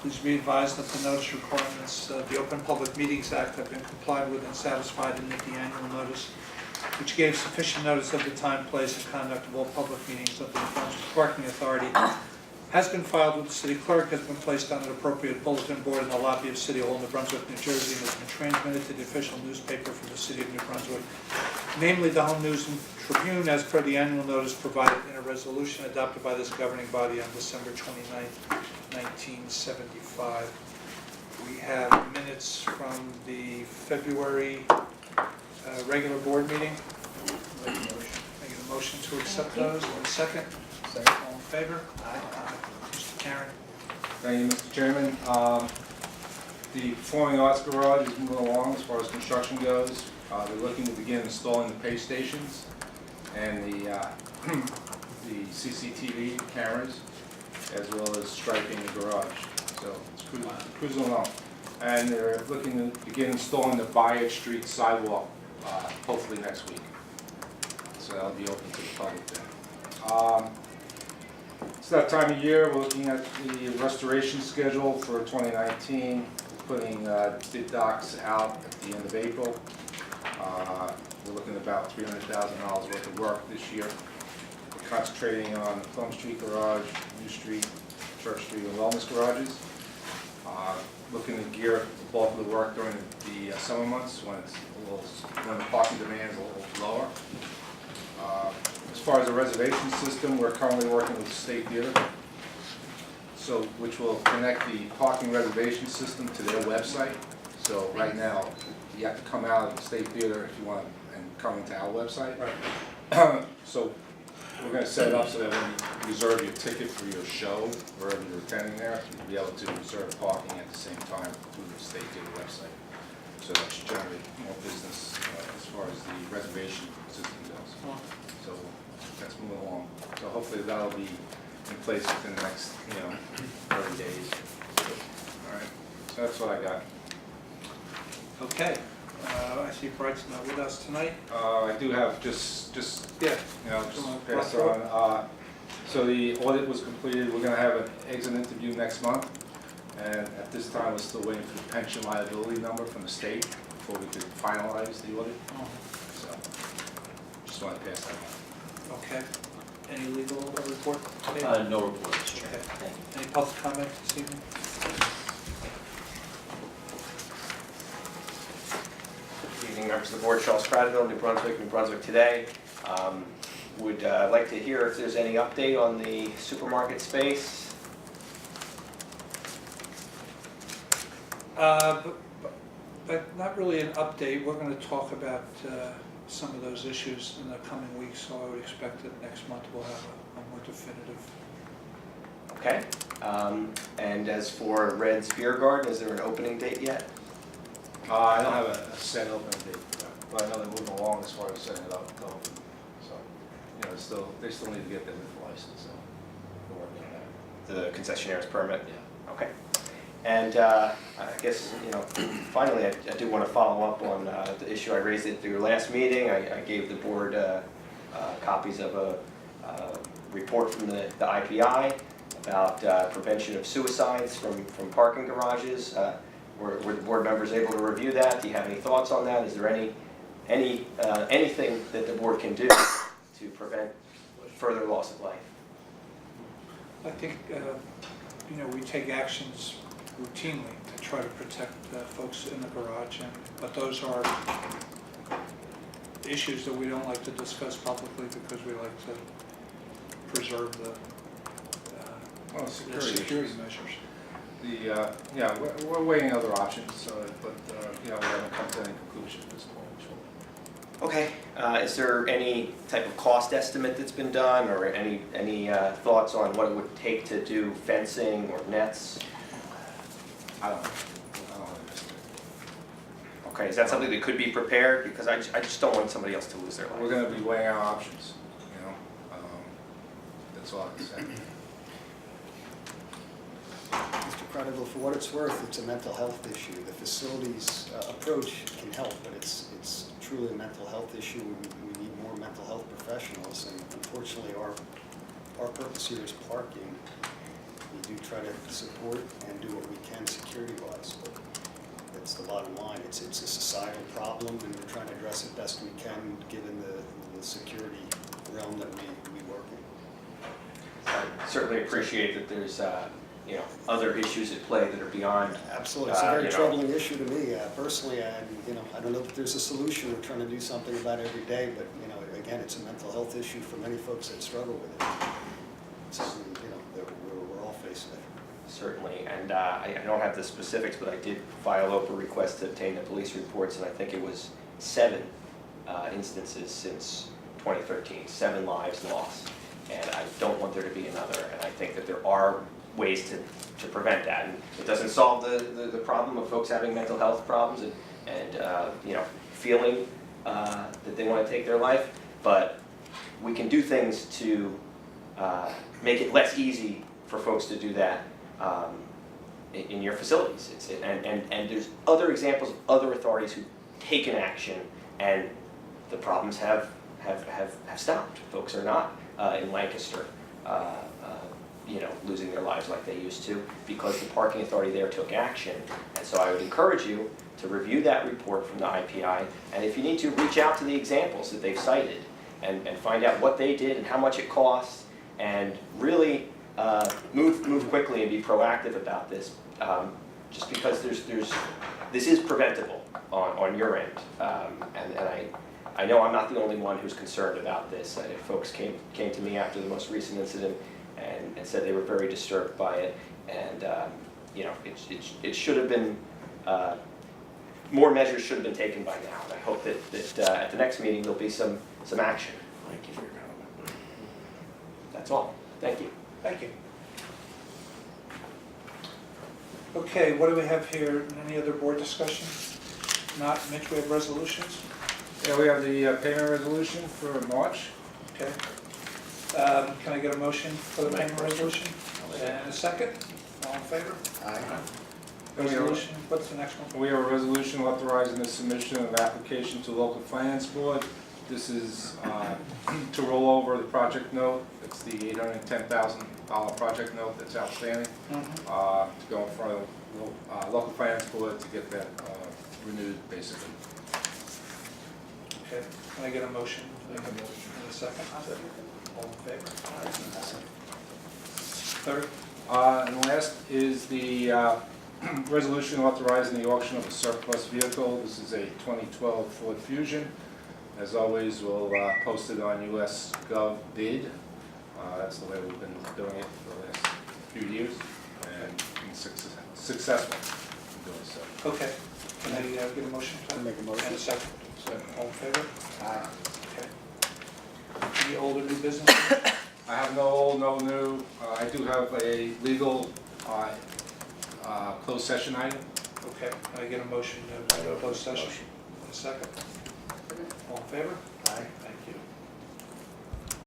Please be advised that the notice requirements of the Open Public Meetings Act have been complied with and satisfied in the annual notice, which gave sufficient notice of the time, place, and conduct of all public meetings of the New Brunswick Parking Authority, has been filed with the city clerk, has been placed on an appropriate bulletin board in the lobby of City Hall, New Brunswick, New Jersey, and has been transmitted to the official newspaper for the city of New Brunswick, namely the Home News and Tribune, as per the annual notice provided in a resolution adopted by this governing body on December 29th, 1975. We have minutes from the February regular board meeting. Make a motion to accept those. And a second. Second. All in favor? Aye. Mr. Karen. Thank you, Mr. Chairman. The Performing Arts Garage is moving along as far as construction goes. They're looking to begin installing the pay stations and the CCTV cameras, as well as striping the garage. So it's cruising along. And they're looking to begin installing the Bayard Street sidewalk hopefully next week. So that'll be open to the public then. It's that time of year. We're looking at the restoration schedule for 2019, putting the docks out at the end of April. We're looking at about $300,000 worth of work this year. We're concentrating on the Plum Street garage, New Street, Church Street, and Wellness garages. Looking to gear the bulk of the work during the summer months when the parking demand is a little lower. As far as the reservation system, we're currently working with the State Theater, which will connect the parking reservation system to their website. So right now, you have to come out of the State Theater if you want and come into our website. Right. So we're going to set it up so that when you reserve your ticket for your show, wherever you're attending there, you'll be able to reserve parking at the same time through the State Theater website. So that should generate more business as far as the reservation system goes. So that's moving along. So hopefully that'll be in place within the next 30 days. All right. So that's what I got. Okay. I see Bright's not with us tonight. I do have just Yeah. pass on. So the audit was completed. We're going to have an exit interview next month, and at this time we're still waiting for the pension liability number from the state before we could finalize the audit. So just want to pass that on. Okay. Any legal report today? No report, Mr. Chairman. Okay. Thank you. Any public comment this evening? Good evening, members of the board. Charles Prattville, New Brunswick Today. Would like to hear if there's any update on the supermarket space. But not really an update. We're going to talk about some of those issues in the coming weeks, so I would expect that next month we'll have a more definitive. Okay. And as for Red's Beer Garden, is there an opening date yet? I don't have a set opening date for that, but I know they're moving along as far as setting it up to open. So, they still need to get their liquor license, so we're working on that. The concessionaire's permit? Yeah. Okay. And I guess, finally, I do want to follow up on the issue I raised at your last meeting. I gave the board copies of a report from the IPI about prevention of suicides from parking garages. Were the board members able to review that? Do you have any thoughts on that? Is there anything that the board can do to prevent further loss of life? I think we take actions routinely to try to protect folks in the garage, but those are issues that we don't like to discuss publicly because we like to preserve the security measures. We're weighing other options, but we haven't come to any conclusion at this point. Okay. Is there any type of cost estimate that's been done, or any thoughts on what it would take to do fencing or nets? I don't know. Okay. Is that something that could be prepared? Because I just don't want somebody else to lose their life. We're going to be weighing our options. That's all I can say. Mr. Prattville, for what it's worth, it's a mental health issue. The facility's approach can help, but it's truly a mental health issue. We need more mental health professionals, and unfortunately our purpose here is parking. We do try to support and do what we can security-wise, but that's the bottom line. It's a societal problem, and we're trying to address it best we can, given the security realm that we work in. I certainly appreciate that there's, you know, other issues at play that are beyond. Absolutely, it's a very you know. troubling issue to me personally. I don't know that there's a solution. We're trying to do something about it every day, but again, it's a mental health issue for many folks that struggle with it. It's something that we're all faced with. Certainly, and I don't have the specifics, but I did file a request to obtain the police reports, and I think it was 7 instances since 2013, 7 lives lost, and I don't want there to be another, and I think that there are ways to prevent that, and it doesn't solve the problem of folks having mental health problems and you know, feeling that they want to take their life, but we can do things to make it less easy for folks to do that in your facilities. And there's other examples of other authorities who've taken action, and the problems have stopped. Folks are not in Lancaster you know, losing their lives like they used to, because the parking authority there took action. And so I would encourage you to review that report from the IPI, and if you need to, reach out to the examples that they've cited and find out what they did and how much it costs, and really move quickly and be proactive about this, just because this is preventable on your end, and I know I'm not the only one who's concerned about this. Folks came to me after the most recent incident and said they were very disturbed by it, and you know, it should have been, more measures should have been taken by now, and I hope that at the next meeting there'll be some action. Thank you for your comment. That's all. Thank you. Thank you. Okay, what do we have here? Any other board discussion? Not, Mitch, we have resolutions? Yeah, we have the payment resolution for March. Okay. Can I get a motion for the payment resolution? And a second? All in favor? Aye. Resolution, what's the next one? We have a resolution authorizing the submission of application to local finance board. This is to roll over the project note. It's the $810,000 project note that's outstanding. To go in front of local finance board to get that renewed, basically. Okay, can I get a motion? And a second? All in favor? Third? And last is the resolution authorizing the auction of a surplus vehicle. This is a 2012 Ford Fusion. As always, we'll post it on US Gov bid. That's the way we've been doing it for the last few years, and been successful in doing so. Okay, can I get a motion? I'll make a motion. And a second? All in favor? Aye. Okay. Any old or new business? I have no old, no new. I do have a legal closed session item. Okay, can I get a motion to go to closed session? A second? All in favor? Aye. Thank you.